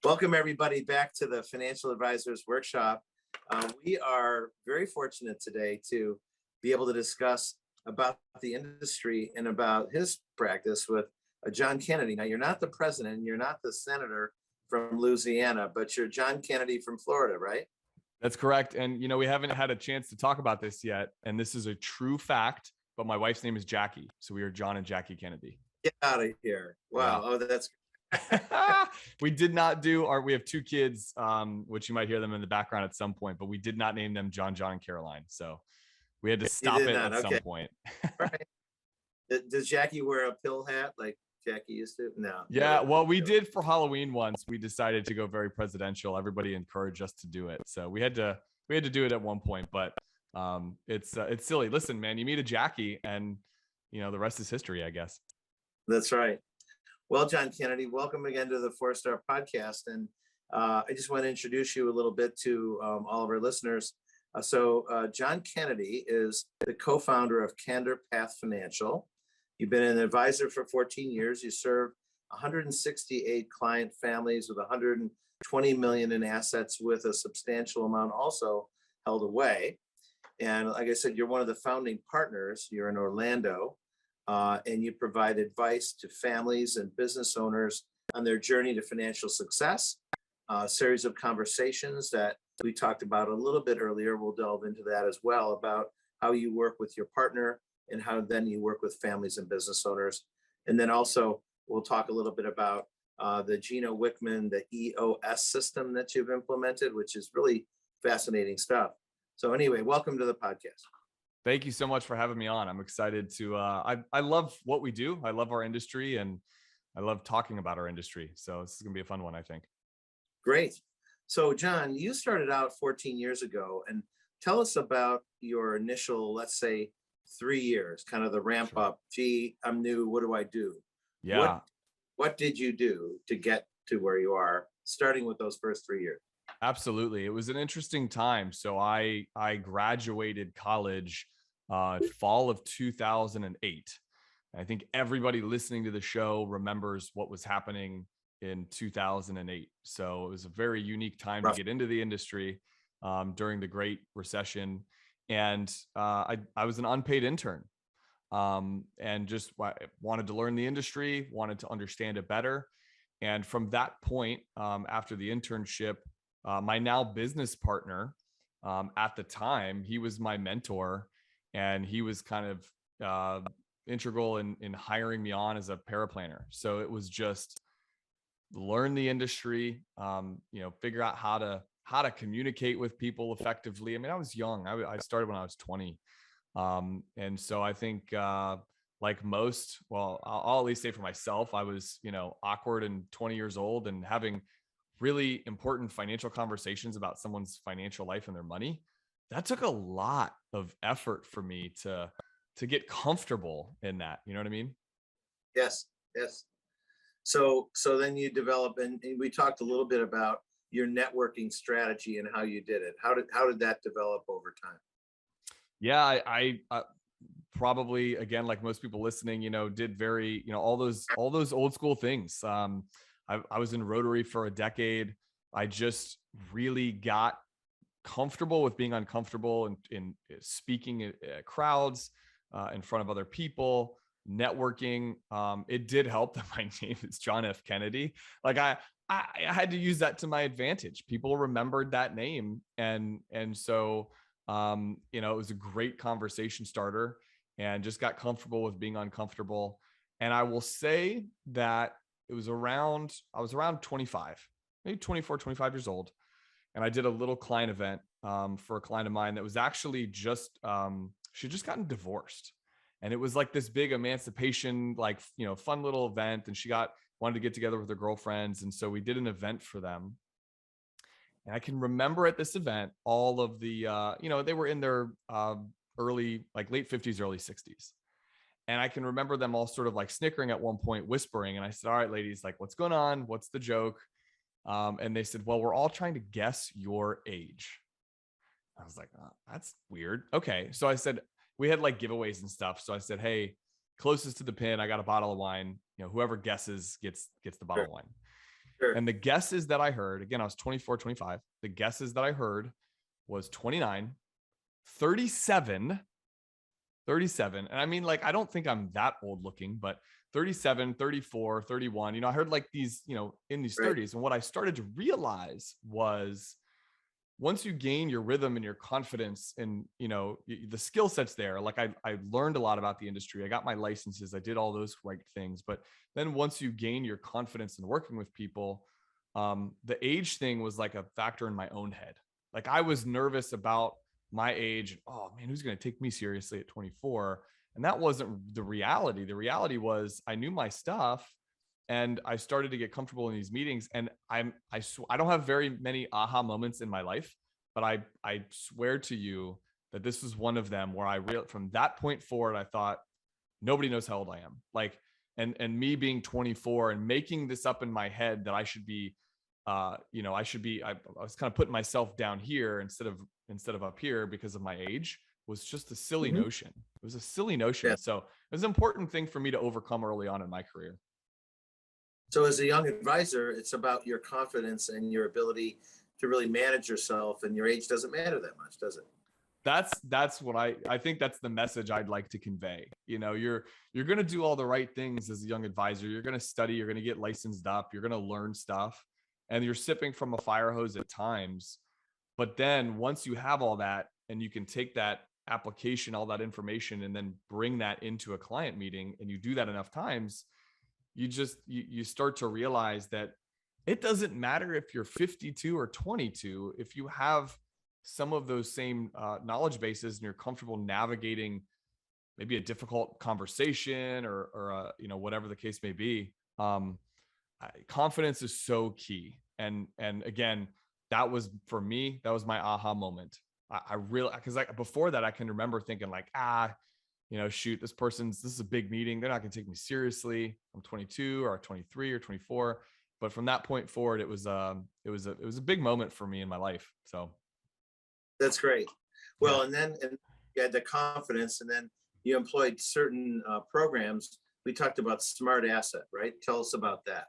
Welcome everybody back to the Financial Advisors Workshop. We are very fortunate today to be able to discuss about the industry and about his practice with John Kennedy. Now, you're not the president, you're not the senator from Louisiana, but you're John Kennedy from Florida, right? That's correct. And, we haven't had a chance to talk about this yet. And this is a true fact, but my wife's name is Jackie. So we are John and Jackie Kennedy. Get out of here. Wow. Yeah. Oh, that's we did not do we have two kids, which you might hear them in the background at some point, but we did not name them John, and Caroline. So we had to stop it at some point. Right. Does Jackie wear a pill hat like Jackie used to? No. Yeah, well, we did for Halloween once. We decided to go very presidential. Everybody encouraged us to do it. So we had to do it at one point, but it's silly. Listen, man, you meet a Jackie and the rest is history, I guess. That's right. Well, John Kennedy, welcome again to the 4-Star Podcast. And I just want to introduce you a little bit to all of our listeners. John Kennedy is the co-founder of CandorPath Financial. You've been an advisor for 14 years. You serve 168 client families with 120 million in assets, with a substantial amount also held away. And like I said, you're one of the founding partners. You're in Orlando. And you provide advice to families and business owners on their journey to financial success. A series of conversations that we talked about a little bit earlier. We'll delve into that as well, about how you work with your partner and how then you work with families and business owners. And then also we'll talk a little bit about the Gino Wickman, the EOS system that you've implemented, which is really fascinating stuff. So anyway, welcome to the podcast. Thank you so much for having me on. I'm excited to, I love what we do. I love our industry and I love talking about our industry. So this is going to be a fun one, I think. Great. So John, you started out 14 years ago, and tell us about your initial, let's say 3 years, kind of the ramp up. Gee, I'm new. What do I do? Yeah. What did you do to get to where you are, starting with those first 3 years? Absolutely. It was an interesting time. So I graduated college fall of 2008. I think everybody listening to the show remembers what was happening in 2008. So it was a very unique time to get into the industry during the Great Recession. And I was an unpaid intern and just wanted to learn the industry, wanted to understand it better. And from that point, after the internship, my now business partner at the time, he was my mentor, and he was kind of integral in hiring me on as a paraplanner. So it was just learn the industry, figure out how to communicate with people effectively. I mean, I was young. I started when I was 20. And so I think like most, I'll at least say for myself, I was, awkward and 20 years old and having really important financial conversations about someone's financial life and their money. That took a lot of effort for me to get comfortable in that. You know what I mean? Yes. So then you develop, and we talked a little bit about your networking strategy and how you did it. How did that develop over time? Yeah, I probably, again, like most people listening, did very, all those old school things. I was in Rotary for a decade. I just really got comfortable with being uncomfortable in speaking at crowds, in front of other people, networking. It did help that my name is John F. Kennedy. Like I had to use that to my advantage. People remembered that name. And so, it was a great conversation starter, and just got comfortable with being uncomfortable. And I will say that I was around 25, maybe 24, 25 years old. And I did a little client event for a client of mine that was actually just, she had just gotten divorced. And it was like this big emancipation, fun little event. And she wanted to get together with her girlfriends. And so we did an event for them. And I can remember at this event, all of the, they were in their early, like late 50s, early 60s. And I can remember them all sort of like snickering at one point, whispering. And I said, all right, ladies, like, what's going on? What's the joke? And they said, well, we're all trying to guess your age. I was like, oh, that's weird. Okay. So I said, we had like giveaways and stuff. So I said, hey, closest to the pin, I got a bottle of wine. Whoever guesses gets the bottle of wine. Sure. And the guesses that I heard, again, I was 24, 25. The guesses that I heard was 29, 37, 37. And I mean, like, I don't think I'm that old looking, but 37, 34, 31. I heard like these, in these Right. 30s. And what I started to realize was once you gain your rhythm and your confidence and, the skill sets there, like I learned a lot about the industry. I got my licenses. I did all those right things. But then once you gain your confidence in working with people, the age thing was like a factor in my own head. Like I was nervous about my age. Oh man, who's going to take me seriously at 24? And that wasn't the reality. The reality was I knew my stuff and I started to get comfortable in these meetings. And I don't have very many aha moments in my life, but I swear to you that this was one of them where from that point forward, I thought nobody knows how old I am. Like, and me being 24 and making this up in my head that I should be, I was kind of putting myself down here instead of up here because of my age was just a silly Mhm. notion. It was a silly notion. Yeah. So it was an important thing for me to overcome early on in my career. So as a young advisor, it's about your confidence and your ability to really manage yourself, and your age doesn't matter that much, does it? That's what I think that's the message I'd like to convey. You're going to do all the right things as a young advisor. You're going to study, you're going to get licensed up, you're going to learn stuff, and you're sipping from a fire hose at times. But then once you have all that and you can take that application, all that information, and then bring that into a client meeting, and you do that enough times, you start to realize that it doesn't matter if you're 52 or 22. If you have some of those same knowledge bases and you're comfortable navigating maybe a difficult conversation or whatever the case may be, confidence is so key. And again, that was for me, that was my aha moment. I really, because before that, I can remember thinking like, shoot, this is a big meeting. They're not going to take me seriously. I'm 22 or 23 or 24. But from that point forward, it was a big moment for me in my life. So That's great. yeah. Well, and you had the confidence, and then you employed certain programs. We talked about smart asset, right? Tell us about that.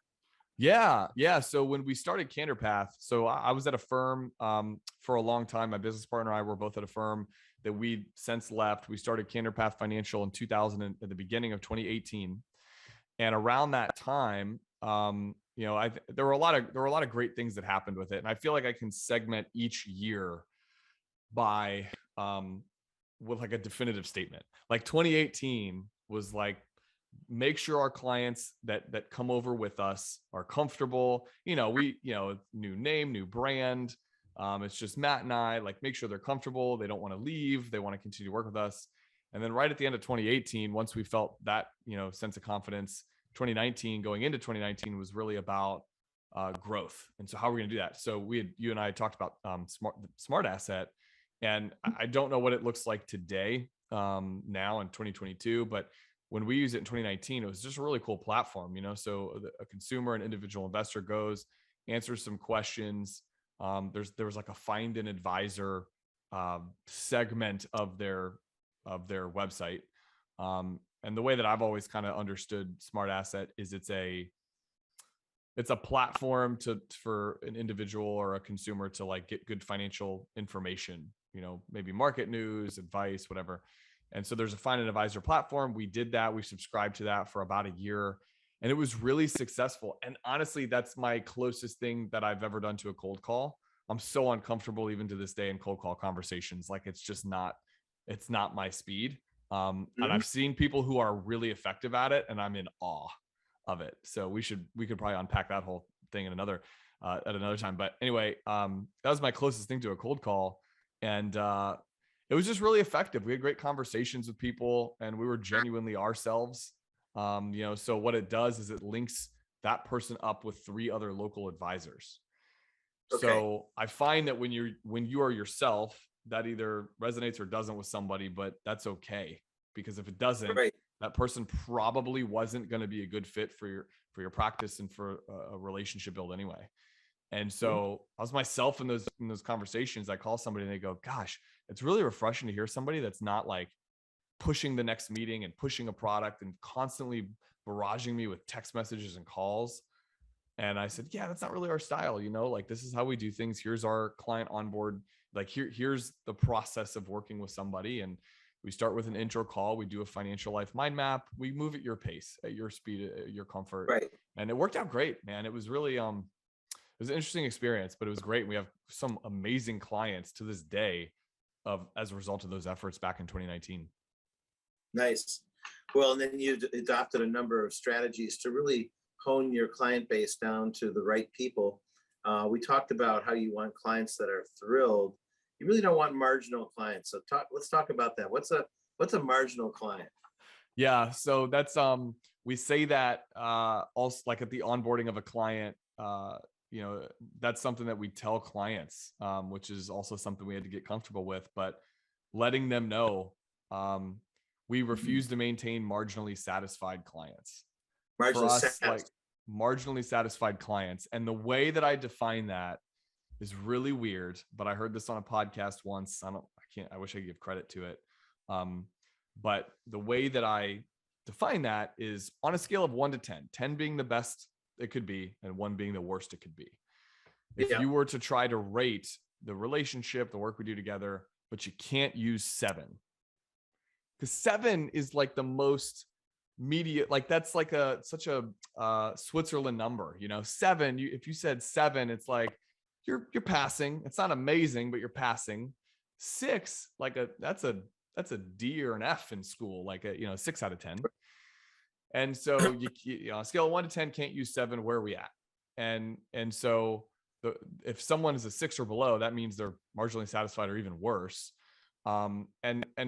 Yeah. Yeah. So when we started CandorPath, so I was at a firm for a long time. My business partner and I were both at a firm that we since left. We started CandorPath Financial in 2000, at the beginning of 2018. And around that time, there were a lot of great things that happened with it. And I feel like I can segment each year by with like a definitive statement. Like 2018 was like, make sure our clients that come over with us are comfortable. New name, new brand. It's just Matt and I, like, make sure they're comfortable. They don't want to leave. They want to continue to work with us. And then right at the end of 2018, once we felt that, sense of confidence, 2019 going into 2019 was really about growth. And so how are we going to do that? So you and I talked about smart asset, and I don't know what it looks like today now in 2022, but when we used it in 2019, it was just a really cool platform, so a consumer, an individual investor goes, answers some questions. There was like a find an advisor segment of their website. And the way that I've always kind of understood smart asset is it's a platform for an individual or a consumer to like get good financial information, maybe market news, advice, whatever. And so there's a find an advisor platform. We did that. We subscribed to that for about a year, and it was really successful. And honestly, that's my closest thing that I've ever done to a cold call. I'm so uncomfortable even to this day in cold call conversations. Like it's not my speed. And Mhm. I've seen people who are really effective at it, and I'm in awe of it. So we could probably unpack that whole thing at another time. But anyway, that was my closest thing to a cold call. And it was just really effective. We had great conversations with people, and we were genuinely ourselves. So what it does is it links that person up with 3 other local advisors. Okay. So I find that when you are yourself, that either resonates or doesn't with somebody, but that's okay, because if it doesn't, Right. that person probably wasn't going to be a good fit for your practice and for a relationship build anyway. And Mhm. so I was myself in those conversations. I call somebody and they go, gosh, it's really refreshing to hear somebody that's not like pushing the next meeting and pushing a product and constantly barraging me with text messages and calls. And I said, yeah, that's not really our style. Like this is how we do things. Here's our client onboard. Like here's the process of working with somebody. And we start with an intro call. We do a financial life mind map. We move at your pace, at your speed, at your comfort. Right. And it worked out great, man. It was really, it was an interesting experience, but it was great. We have some amazing clients to this day as a result of those efforts back in 2019. Nice. Well, and then you adopted a number of strategies to really hone your client base down to the right people. We talked about how you want clients that are thrilled. You really don't want marginal clients. So let's talk about that. What's a marginal client? Yeah. So that's, we say that, also like at the onboarding of a client, that's something that we tell clients, which is also something we had to get comfortable with, but letting them know, we refuse to maintain marginally satisfied clients. For us, like marginally satisfied clients. And the way that I define that is really weird, but I heard this on a podcast once. I wish I could give credit to it. But the way that I define that is on a scale of 1 to 10, 10 being the best it could be, and 1 being the worst it could be. If you were to try to rate the relationship, the work we do together, but you can't use 7, because 7 is like the most media, like that's like such a Switzerland number, 7. If you said 7, it's like you're passing. It's not amazing, but you're passing. 6, like that's a D or an F in school, like a 6 out of 10. And so you scale of 1 to 10, can't use 7. Where are we at? And so if someone is a 6 or below, that means they're marginally satisfied or even worse. And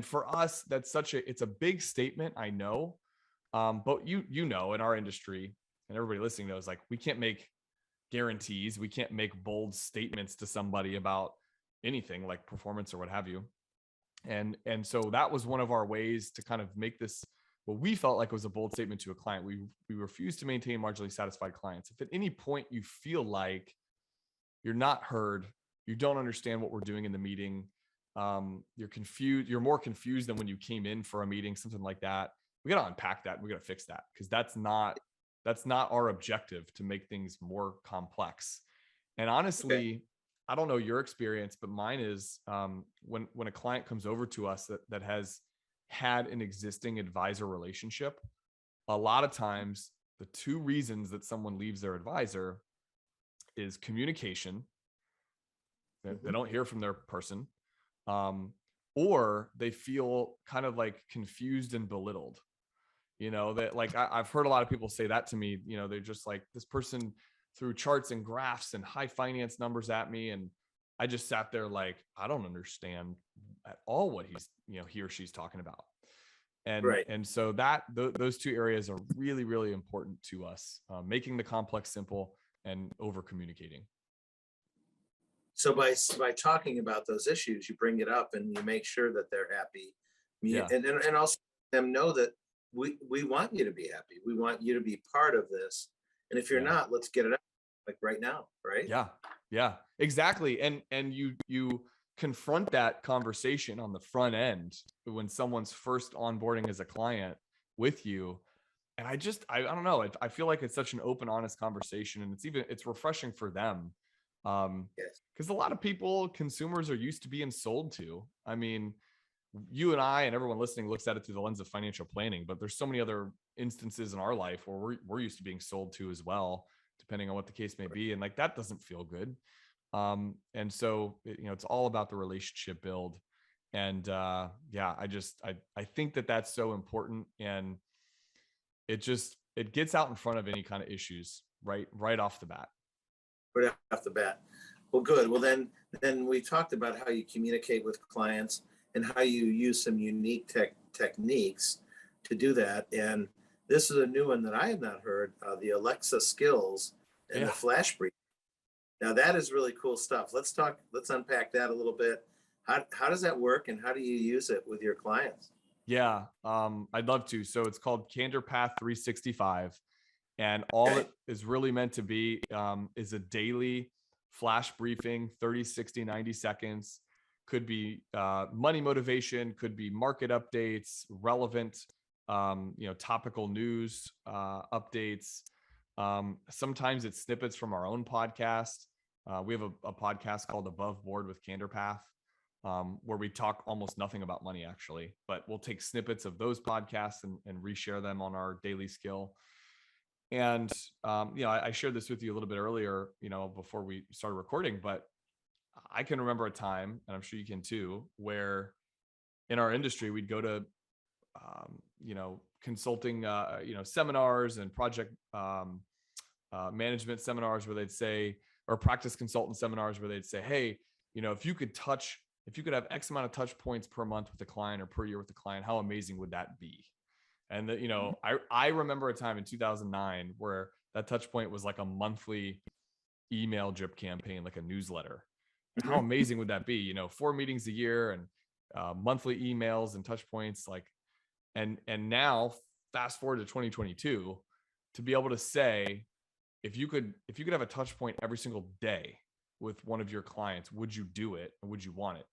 for us, it's a big statement, I know. But in our industry, and everybody listening knows, like we can't make guarantees. We can't make bold statements to somebody about anything like performance or what have you. And so that was one of our ways to kind of make this what we felt like was a bold statement to a client. We refuse to maintain marginally satisfied clients. If at any point you feel like you're not heard, you don't understand what we're doing in the meeting, you're confused, you're more confused than when you came in for a meeting, something like that, we got to unpack that. We got to fix that, because that's not our objective, to make things more complex. And honestly, I don't know your experience, but mine is, when a client comes over to us that has had an existing advisor relationship, a lot of times the 2 reasons that someone leaves their advisor is communication. They don't hear from their person, or they feel kind of like confused and belittled. That like I've heard a lot of people say that to me. They're just like, this person threw charts and graphs and high finance numbers at me, and I just sat there like, I don't understand at all what he or she's talking about. And so those 2 areas are really, really important to us, making the complex simple and over communicating. So by talking about those issues, you bring it up and you make sure that they're happy. Yeah. And also them know that we want you to be happy. We want you to be part of this. And if you're not, let's get it up like right now. Right. Yeah, exactly. And you confront that conversation on the front end when someone's first onboarding as a client with you. And I don't know. I feel like it's such an open, honest conversation, and it's refreshing for them. Because a lot of consumers are used to being sold to. I mean, you and I and everyone listening looks at it through the lens of financial planning, but there's so many other instances in our life where we're used to being sold to as well, depending on what the case may be. And like, that doesn't feel good. And so, it's all about the relationship build. And, I think that that's so important. And it gets out in front of any kind of issues, right off the bat. Right off the bat. Well, good. Well, then we talked about how you communicate with clients and how you use some unique techniques to do that. And this is a new one that I have not heard, the Alexa skills and the flash brief. Now that is really cool stuff. Let's unpack that a little bit. How does that work, and how do you use it with your clients? Yeah, I'd love to. So it's called CandorPath 365. And all it is really meant to be is a daily flash briefing, 30, 60, 90 seconds. Could be money motivation, could be market updates, relevant, topical news updates, Sometimes it's snippets from our own podcast. We have a podcast called Above Board with CandorPath, where we talk almost nothing about money, actually, but we'll take snippets of those podcasts and reshare them on our daily skill. And, I shared this with you a little bit earlier, before we started recording, but I can remember a time, and I'm sure you can too, where in our industry, we'd go to, consulting, seminars and project management seminars where they'd say, or practice consultant seminars where they'd say, hey, if you could have X amount of touch points per month with the client or per year with the client, how amazing would that be? And I remember a time in 2009 where that touch point was like a monthly email drip campaign, like a newsletter. How amazing would that be? 4 meetings a year and monthly emails and touch points, and now fast forward to 2022, to be able to say, if you could have a touch point every single day with one of your clients, would you do it? And would you want it?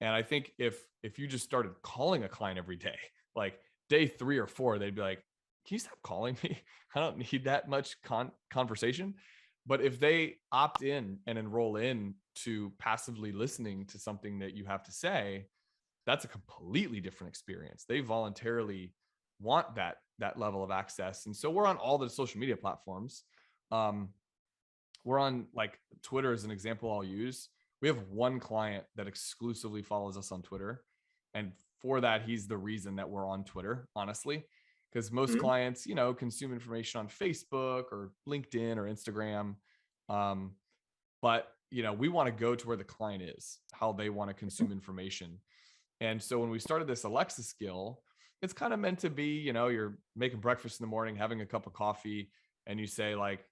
And I think if you just started calling a client every day, like day 3 or 4, they'd be like, can you stop calling me? I don't need that much conversation. But if they opt in and enroll in to passively listening to something that you have to say, that's a completely different experience. They voluntarily want that level of access. And so we're on all the social media platforms. We're on, like, Twitter is an example I'll use. We have one client that exclusively follows us on Twitter. And for that, he's the reason that we're on Twitter, honestly, because most clients, consume information on Facebook or LinkedIn or Instagram. But, we want to go to where the client is, how they want to consume information. And so when we started this Alexa skill, it's kind of meant to be, you're making breakfast in the morning, having a cup of coffee, and you say, like,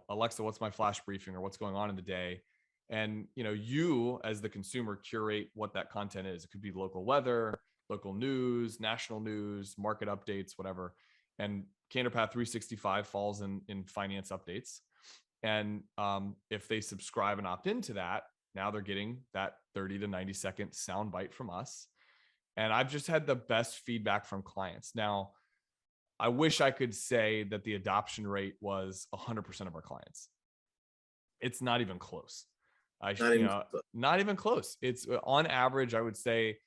Alexa, what's my flash briefing, or what's going on in the day? And, you as the consumer curate what that content is. It could be local weather, local news, national news, market updates, whatever. And CandorPath 365 falls in finance updates. And if they subscribe and opt into that, now they're getting that 30 to 90 second soundbite from us. And I've just had the best feedback from clients. Now, I wish I could say that the adoption rate was 100% of our clients. It's not even close. Not even close. It's on average, I would say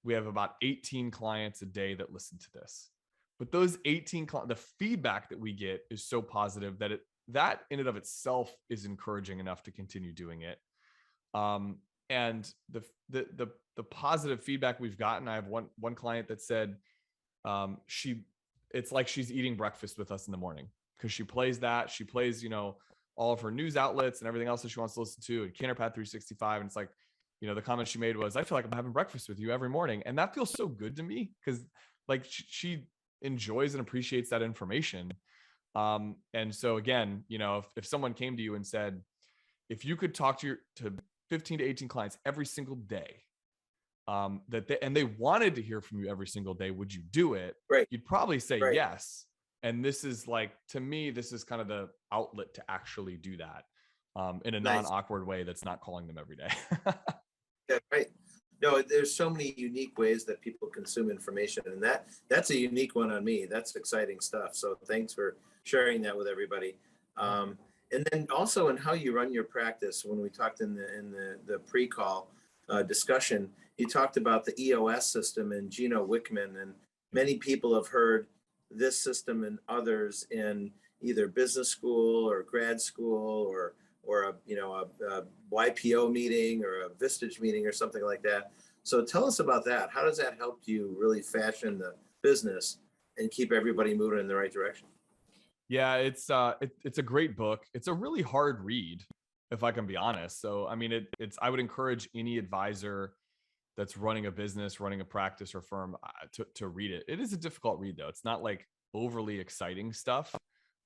we have about 18 clients a day that listen to this. But those 18, the feedback that we get is so positive that that in and of itself is encouraging enough to continue doing it. And the positive feedback we've gotten, I have one client that said, it's like she's eating breakfast with us in the morning, because she plays, all of her news outlets and everything else that she wants to listen to, and CandorPath 365. And it's like, the comment she made was, I feel like I'm having breakfast with you every morning. And that feels so good to me, because, like, she enjoys and appreciates that information. And so again, if someone came to you and said, if you could talk to 15 to 18 clients every single day, and they wanted to hear from you every single day, would you do it? Right. You'd probably say yes. And this is, like, to me, this is kind of the outlet to actually do that in a non-awkward way that's not calling them every day. Yeah, right. No, there's so many unique ways that people consume information, and that's a unique one on me. That's exciting stuff. So thanks for sharing that with everybody. And then also in how you run your practice. When we talked in the pre-call discussion, you talked about the EOS system and Gino Wickman, and many people have heard this system and others in either business school or grad school or a YPO meeting or a Vistage meeting or something like that. So tell us about that. How does that help you really fashion the business and keep everybody moving in the right direction? Yeah, it's a great book. It's a really hard read, if I can be honest. So, I mean, I would encourage any advisor that's running a business, running a practice or firm to read it. It is a difficult read, though. It's not like overly exciting stuff.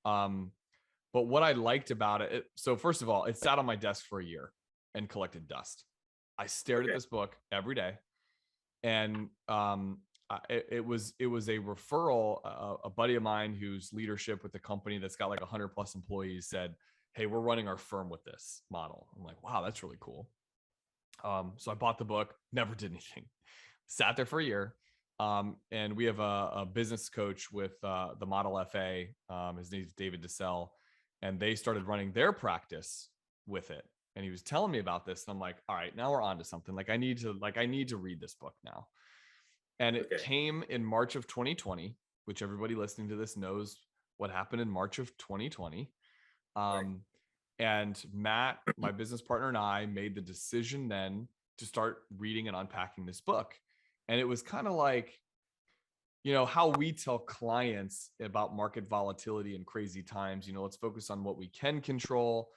But what I liked about it, so first of all, it sat on my desk for a year and collected dust. I stared at this book every day, and it was a referral. A buddy of mine whose leadership with the company that's got like 100 plus employees said, "Hey, we're running our firm with this model." I'm like, "Wow, that's really cool." So I bought the book, never did anything, sat there for a year. And we have a business coach with the Model FA. His name's David Kasal, and they started running their practice with it. And he was telling me about this, and I'm like, all right, now we're on to something. I need to read this book now. And it came in March of 2020, which everybody listening to this knows what happened in March of 2020. And Matt, my business partner, and I made the decision then to start reading and unpacking this book. And it was kind of like, how we tell clients about market volatility and crazy times, let's focus on what we can control,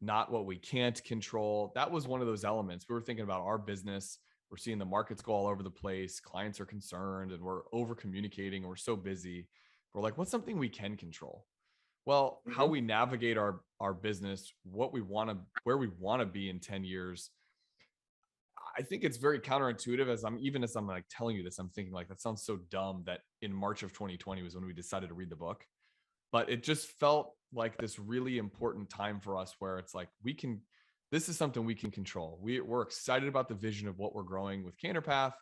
not what we can't control. That was one of those elements. We were thinking about our business. We're seeing the markets go all over the place. Clients are concerned and we're over communicating. We're so busy. We're like, what's something we can control? Well, how we navigate our business, where we want to be in 10 years. I think it's very counterintuitive as I'm like telling you this, I'm thinking like, that sounds so dumb that in March of 2020 was when we decided to read the book, but it just felt like this really important time for us where it's like, this is something we can control. We're excited about the vision of what we're growing with CandorPath,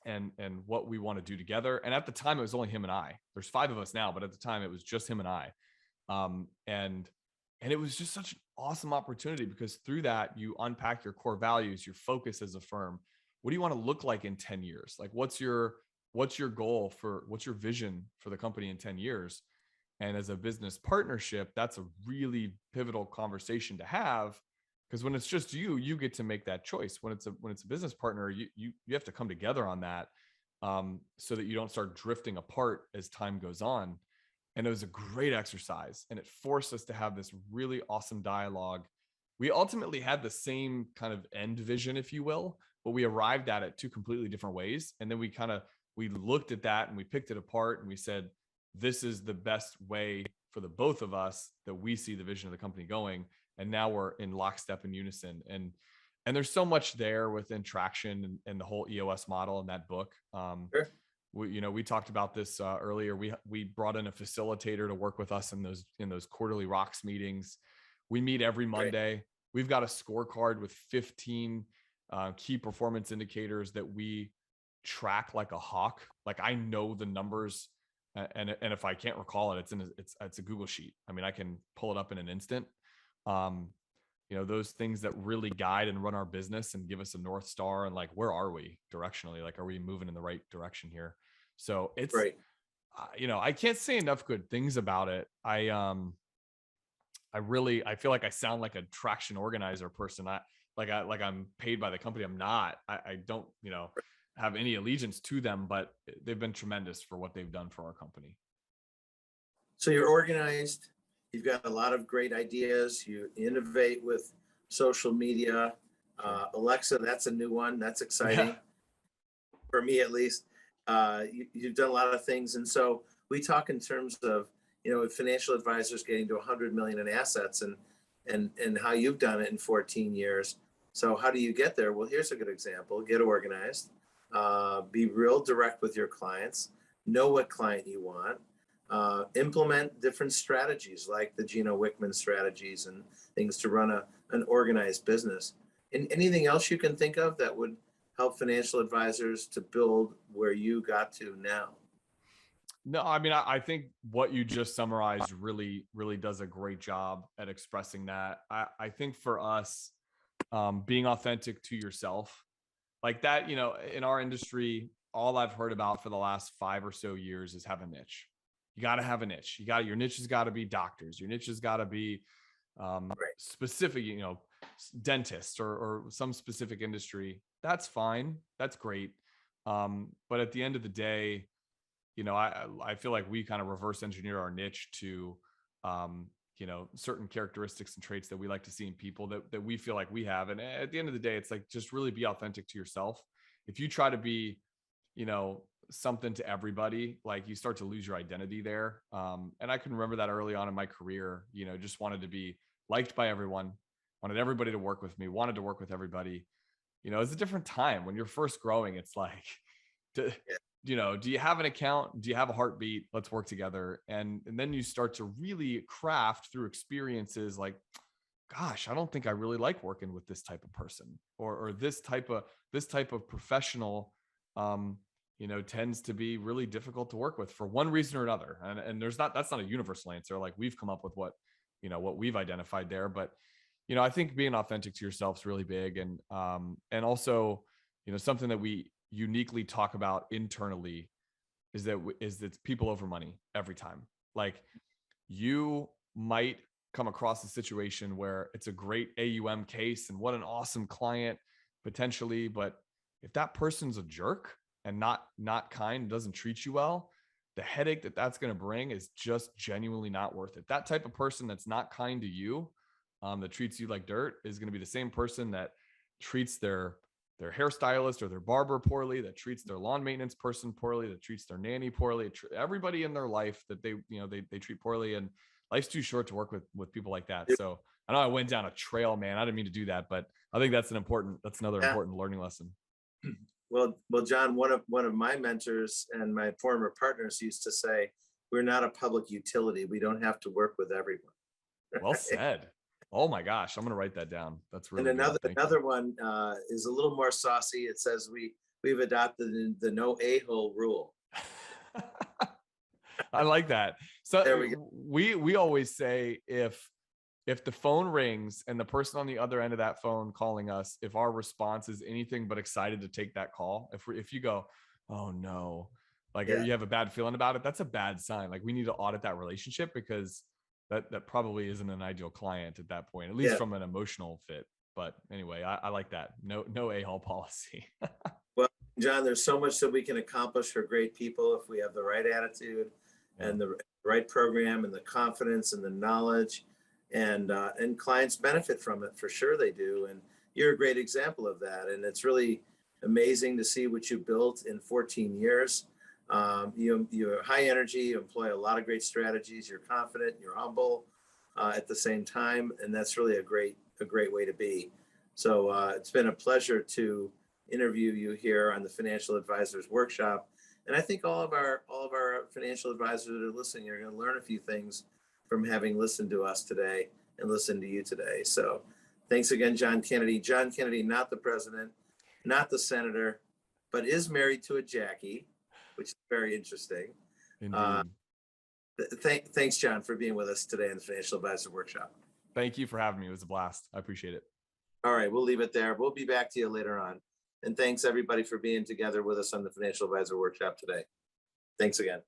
and what we want to do together. And at the time it was only him and I. There's 5 of us now, but at the time it was just him and I. And it was just such an awesome opportunity because through that, you unpack your core values, your focus as a firm. What do you want to look like in 10 years? Like, what's your goal what's your vision for the company in 10 years? And as a business partnership, that's a really pivotal conversation to have, because when it's just you get to make that choice. When it's a business partner, you have to come together on that, so that you don't start drifting apart as time goes on. And it was a great exercise, and it forced us to have this really awesome dialogue. We ultimately had the same kind of end vision, if you will, but we arrived at it 2 completely different ways. And then we looked at that and we picked it apart and we said, this is the best way for the both of us that we see the vision of the company going. And now we're in lockstep and unison. And there's so much there within traction and the whole EOS model in that book. Sure. We talked about this earlier. We brought in a facilitator to work with us in those quarterly rocks meetings. We meet every Monday. We've got a scorecard with 15 key performance indicators that we track like a hawk. Like, I know the numbers, and if I can't recall it, it's a Google sheet. I mean, I can pull it up in an instant. Those things that really guide and run our business and give us a North Star and like, where are we directionally? Like, are we moving in the right direction here? So it's, I can't say enough good things about it. I feel like I sound like a traction organizer person. I'm paid by the company. I'm not. I don't, have any allegiance to them, but they've been tremendous for what they've done for our company. So you're organized. You've got a lot of great ideas. You innovate with social media. Alexa, that's a new one. That's exciting for me, at least. You've done a lot of things. And so we talk in terms of, financial advisors getting to 100 million in assets and how you've done it in 14 years. So how do you get there? Well, here's a good example. Get organized, be real direct with your clients, know what client you want, implement different strategies like the Gino Wickman strategies and things to run an organized business. And anything else you can think of that would help financial advisors to build where you got to now? No, I mean, I think what you just summarized really, really does a great job at expressing that. I think for us, being authentic to yourself, like that, in our industry, all I've heard about for the last 5 or so years is have a niche. You got to have a niche. Your niche has got to be doctors. Your niche has got to be specific, dentists or some specific industry. That's fine. That's great. But at the end of the day, I feel like we kind of reverse engineer our niche to, certain characteristics and traits that we like to see in people that we feel like we have. And at the end of the day, it's like, just really be authentic to yourself. If you try to be, something to everybody, like, you start to lose your identity there. And I can remember that early on in my career, just wanted to be liked by everyone, wanted everybody to work with me, wanted to work with everybody. It's a different time when you're first growing. It's like, do you have an account? Do you have a heartbeat? Let's work together. And then you start to really craft through experiences like, gosh, I don't think I really like working with this type of person or this type of professional tends to be really difficult to work with for one reason or another. And that's not a universal answer. Like we've come up with what we've identified there, but I think being authentic to yourself is really big. And also, something that we uniquely talk about internally is that people over money every time. Like you might come across a situation where it's a great AUM case and what an awesome client potentially, but if that person's a jerk and not kind, doesn't treat you well, the headache that's going to bring is just genuinely not worth it. That type of person that's not kind to you, that treats you like dirt, is going to be the same person that treats their hairstylist or their barber poorly, that treats their lawn maintenance person poorly, that treats their nanny poorly, everybody in their life that they treat poorly. And life's too short to work with people like that. So I know I went down a trail, man. I didn't mean to do that, but I think that's another important learning lesson. Well, John, one of my mentors and my former partners used to say, we're not a public utility. We don't have to work with everyone. Well said. Oh my gosh, I'm going to write that down. That's really and another one is a little more saucy. It says we've adopted the no Ahole Rule. I like that. So there we go. We always say if the phone rings and the person on the other end of that phone calling us, if our response is anything but excited to take that call, if you go, oh no, like you have a bad feeling about it, that's a bad sign. Like we need to audit that relationship, because that probably isn't an ideal client at that point, at least from an emotional fit. But anyway, I like that. No A-hole policy. Well, John, there's so much that we can accomplish for great people if we have the right attitude and the right program and the confidence and the knowledge, and clients benefit from it. For sure they do. And you're a great example of that. And it's really amazing to see what you built in 14 years. You're high energy, you employ a lot of great strategies, you're confident, you're humble at the same time. And that's really a great way to be. So it's been a pleasure to interview you here on the Financial Advisors Workshop. And I think all of our financial advisors that are listening are going to learn a few things from having listened to us today and listened to you today. So thanks again, John Kennedy. John Kennedy, not the president, not the senator, but is married to a Jackie, which is very interesting. Indeed. Thanks, John, for being with us today in the Financial Advisor Workshop. Thank you for having me. It was a blast. I appreciate it. All right, we'll leave it there. We'll be back to you later on. And thanks everybody for being together with us on the Financial Advisor Workshop today. Thanks again.